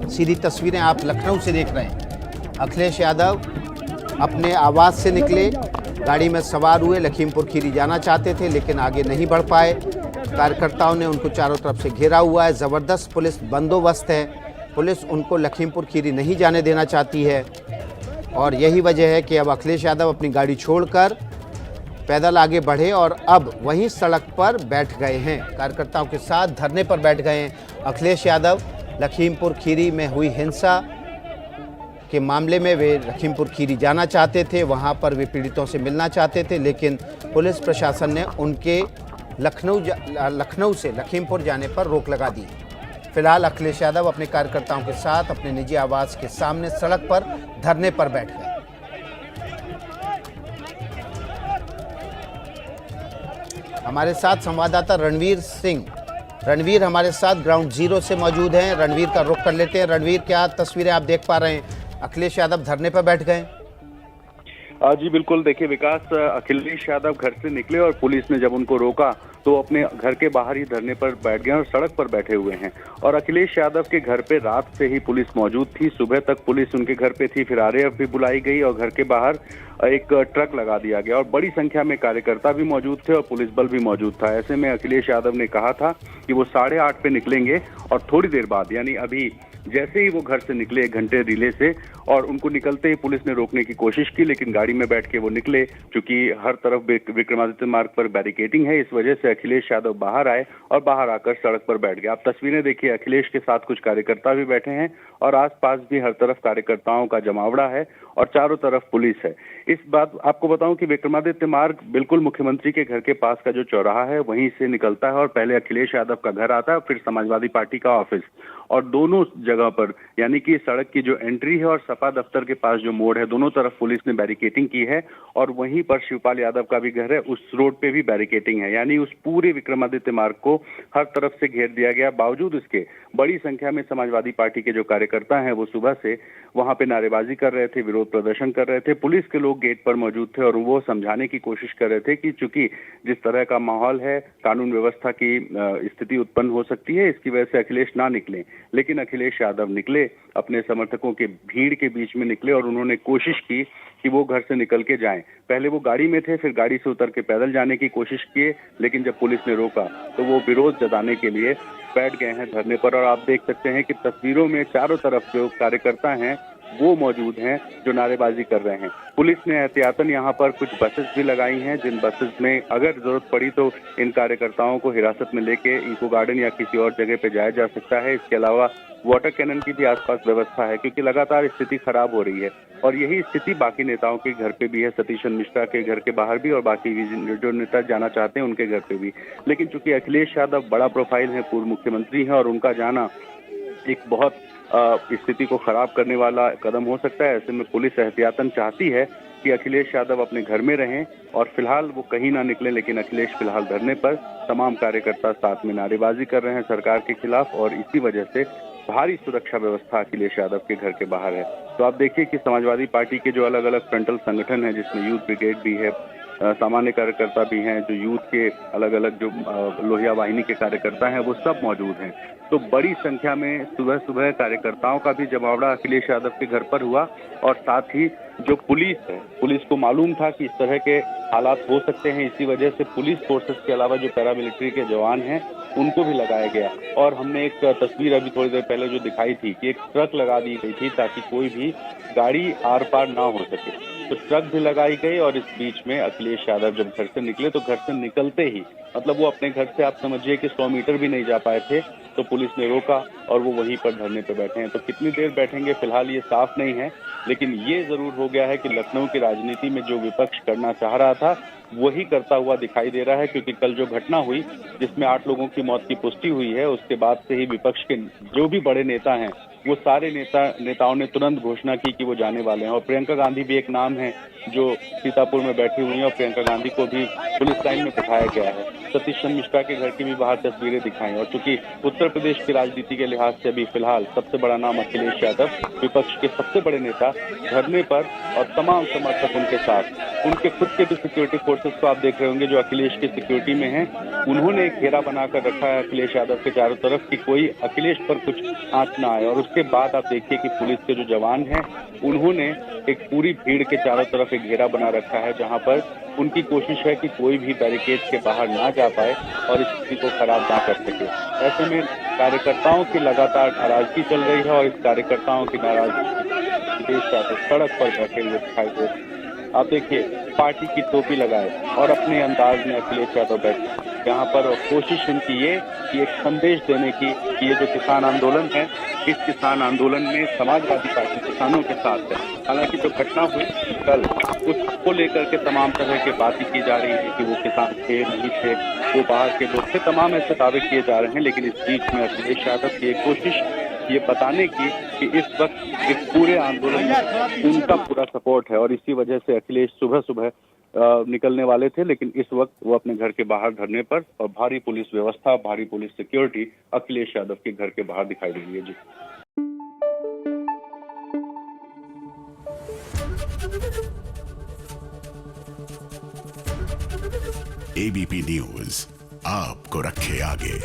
सीधी तस्वीरें आप लखनऊ से देख रहे हैं। अखिलेश यादव अपने आवास से निकले, गाड़ी में सवार हुए, लखीमपुर खीरी जाना चाहते थे लेकिन आगे नहीं बढ़ पाए। कार्यकर्ताओं ने उनको चारों तरफ से घेरा हुआ है, ज़बरदस्त पुलिस बंदोबस्त है, पुलिस उनको लखीमपुर खीरी नहीं जाने देना चाहती है और यही वजह है कि अब अखिलेश यादव अपनी गाड़ी छोड़कर पैदल आगे बढ़े और अब वहीं सड़क पर बैठ गए हैं, कार्यकर्ताओं के साथ धरने पर बैठ गए हैं। अखिलेश यादव लखीमपुर खीरी में हुई हिंसा के मामले में वे लखीमपुर खीरी जाना चाहते थे, वहां पर वे पीड़ितों से मिलना चाहते थे लेकिन पुलिस प्रशासन ने उनके लखनऊ से लखीमपुर जाने पर रोक लगा दी। फिलहाल अखिलेश यादव अपने कार्यकर्ताओं के साथ अपने निजी आवास के सामने सड़क पर धरने पर बैठ गए। हमारे साथ संवाददाता रणवीर सिंह, रणवीर हमारे साथ ग्राउंड जीरो से मौजूद हैं। रणवीर का रुख कर लेते हैं। रणवीर, क्या तस्वीरें आप देख पा रहे हैं? अखिलेश यादव धरने पर बैठ गए। जी बिल्कुल, देखिए विकास, अखिलेश यादव घर से निकले और पुलिस ने जब उनको रोका तो अपने घर के बाहर ही धरने पर बैठ गए और सड़क पर बैठे हुए हैं। और अखिलेश यादव के घर पे रात से ही पुलिस मौजूद थी, सुबह तक पुलिस उनके घर पे थी, फिर आरएएफ भी बुलाई गई और घर के बाहर एक ट्रक लगा दिया गया और बड़ी संख्या में कार्यकर्ता भी मौजूद थे और पुलिस बल भी मौजूद था। ऐसे में अखिलेश यादव ने कहा था कि वो 8:30 पे निकलेंगे और थोड़ी देर बाद, यानी अभी जैसे ही वो घर से निकले 1 घंटे रिले से, और उनको निकलते ही पुलिस ने रोकने की कोशिश की लेकिन गाड़ी में बैठ के वो निकले। चूंकि हर तरफ विक्रमादित्य मार्ग पर बैरिकेडिंग है, इस वजह से अखिलेश यादव बाहर आए और बाहर आकर सड़क पर बैठ गए। आप तस्वीरें देखिए, अखिलेश के साथ कुछ कार्यकर्ता भी बैठे हैं और आसपास भी हर तरफ कार्यकर्ताओं का जमावड़ा है और चारों तरफ पुलिस है। इस बात आपको बताऊं कि विक्रमादित्य मार्ग बिल्कुल मुख्यमंत्री के घर के पास का जो चौराहा है वहीं से निकलता है और पहले अखिलेश यादव का घर आता है, फिर समाजवादी पार्टी का ऑफिस, और दोनों जगह पर, यानी कि सड़क की जो एंट्री है और सपा दफ्तर के पास जो मोड़ है, दोनों तरफ पुलिस ने बैरिकेडिंग की है और वहीं पर शिवपाल यादव का भी घर है, उस रोड पे भी बैरिकेडिंग है। यानी उस पूरे विक्रमादित्य मार्ग को हर तरफ से घेर दिया गया। बावजूद इसके बड़ी संख्या में समाजवादी पार्टी के जो कार्यकर्ता हैं वो सुबह से वहां पे नारेबाजी कर रहे थे, विरोध प्रदर्शन कर रहे थे। पुलिस के लोग गेट पर मौजूद थे और वो समझाने की कोशिश कर रहे थे कि चूंकि जिस तरह का माहौल है, कानून व्यवस्था की स्थिति उत्पन्न हो सकती है, इसकी वजह से अखिलेश ना निकले। लेकिन अखिलेश यादव निकले, अपने समर्थकों के भीड़ के बीच में निकले और उन्होंने कोशिश की कि वो घर से निकल के जाएं। पहले वो गाड़ी में थे, फिर गाड़ी से उतर के पैदल जाने की कोशिश किए, लेकिन जब पुलिस ने रोका तो वो विरोध जताने के लिए बैठ गए हैं धरने पर। और आप देख सकते हैं कि तस्वीरों में चारों तरफ जो कार्यकर्ता हैं वो मौजूद हैं जो नारेबाजी कर रहे हैं। पुलिस ने एहतियातन यहाँ पर कुछ बसेस भी लगाई हैं, जिन बसेस में अगर जरूरत पड़ी तो इन कार्यकर्ताओं को हिरासत में लेके इको गार्डन या किसी और जगह पे जाया जा सकता है। इसके अलावा वाटर कैनन की भी आसपास व्यवस्था है, क्योंकि लगातार स्थिति खराब हो रही है और यही स्थिति बाकी नेताओं के घर पे भी है, सतीशन मिश्रा के घर के बाहर भी और बाकी भी जो नेता जाना चाहते हैं उनके घर पे भी। लेकिन चूंकि अखिलेश यादव बड़ा प्रोफाइल है, पूर्व मुख्यमंत्री है और उनका जाना एक बहुत स्थिति को खराब करने वाला कदम हो सकता है, ऐसे में पुलिस एहतियातन चाहती है कि अखिलेश यादव अपने घर में रहें और फिलहाल वो कहीं ना निकले। लेकिन अखिलेश फिलहाल धरने पर, तमाम कार्यकर्ता साथ में नारेबाजी कर रहे हैं सरकार के खिलाफ और इसी वजह से भारी सुरक्षा व्यवस्था अखिलेश यादव के घर के बाहर है। तो आप देखिए कि समाजवादी पार्टी के जो अलग अलग फ्रंटल संगठन है, जिसमें यूथ ब्रिगेड भी है, सामान्य कार्यकर्ता भी हैं, जो यूथ के अलग अलग जो लोहिया वाहिनी के कार्यकर्ता हैं वो सब मौजूद हैं। तो बड़ी संख्या में सुबह सुबह कार्यकर्ताओं का भी जमावड़ा अखिलेश यादव के घर पर हुआ और साथ ही जो पुलिस है, पुलिस को मालूम था कि इस तरह के हालात हो सकते हैं, इसी वजह से पुलिस फोर्सेस के अलावा जो पैरामिलिट्री के जवान हैं उनको भी लगाया गया। और हमने एक तस्वीर अभी थोड़ी देर पहले जो दिखाई थी कि एक ट्रक लगा दी गई थी ताकि कोई भी गाड़ी आर पार ना हो सके, तो ट्रक भी लगाई गई। और इस बीच में अखिलेश यादव जब घर से निकले तो घर से निकलते ही, मतलब वो अपने घर से आप समझिए कि 100 मीटर भी नहीं जा पाए थे, तो पुलिस ने रोका और वो वहीं पर धरने पे बैठे हैं। तो कितनी देर बैठेंगे फिलहाल ये साफ नहीं है, लेकिन ये जरूर हो गया है कि लखनऊ की राजनीति में जो विपक्ष करना चाह रहा था वही करता हुआ दिखाई दे रहा है। क्योंकि कल जो घटना हुई जिसमें 8 लोगों की मौत की पुष्टि हुई है, उसके बाद से ही विपक्ष के जो भी बड़े नेता हैं वो सारे नेताओं ने तुरंत घोषणा की कि वो जाने वाले हैं। और प्रियंका गांधी भी एक नाम है जो सीतापुर में बैठी हुई है और प्रियंका गांधी को भी पुलिस लाइन में बिठाया गया है। सतीश मिश्रा के घर की भी बाहर तस्वीरें दिखाई। और चूंकि उत्तर प्रदेश की राजनीति के लिहाज से अभी फिलहाल सबसे बड़ा नाम अखिलेश यादव, विपक्ष के सबसे बड़े नेता, धरने पर और तमाम समर्थक उनके साथ उनके खुद के भी सिक्योरिटी फोर्सेस को आप देख रहे होंगे जो अखिलेश की सिक्योरिटी में हैं, उन्होंने एक घेरा बनाकर रखा है अखिलेश यादव के चारों तरफ कि कोई अखिलेश पर कुछ आंच ना आए। और उसके बाद आप देखिए कि पुलिस के जो जवान हैं उन्होंने एक पूरी भीड़ के चारों तरफ एक घेरा बना रखा है, जहां पर उनकी कोशिश है कि कोई भी बैरिकेड के बाहर ना जा पाए और स्थिति को खराब ना कर सके। ऐसे में कार्यकर्ताओं की लगातार नाराजगी चल रही है और इस कार्यकर्ताओं की नाराजगी अखिलेश यादव सड़क पर बैठे हुए दिखाई दे रहे हैं। आप देखिए, पार्टी की टोपी लगाए और अपने अंदाज में अखिलेश यादव बैठे, यहाँ पर कोशिश उनकी ये कि एक संदेश देने की कि ये जो किसान आंदोलन है, इस किसान आंदोलन में समाजवादी पार्टी किसानों के साथ है। हालांकि जो घटना हुई कल, उसको लेकर के तमाम तरह की बातें की जा रही है कि वो किसान थे नहीं थे, वो बाहर के लोग थे, तमाम ऐसे दावे किए जा रहे हैं। लेकिन इस बीच में अखिलेश यादव की एक कोशिश ये बताने की कि इस वक्त इस पूरे आंदोलन में उनका पूरा सपोर्ट है और इसी वजह से अखिलेश सुबह सुबह निकलने वाले थे, लेकिन इस वक्त वो अपने घर के बाहर धरने पर और भारी पुलिस व्यवस्था, भारी पुलिस सिक्योरिटी अखिलेश यादव के घर के बाहर दिखाई दे रही है। जी एबीपी न्यूज आपको रखे आगे।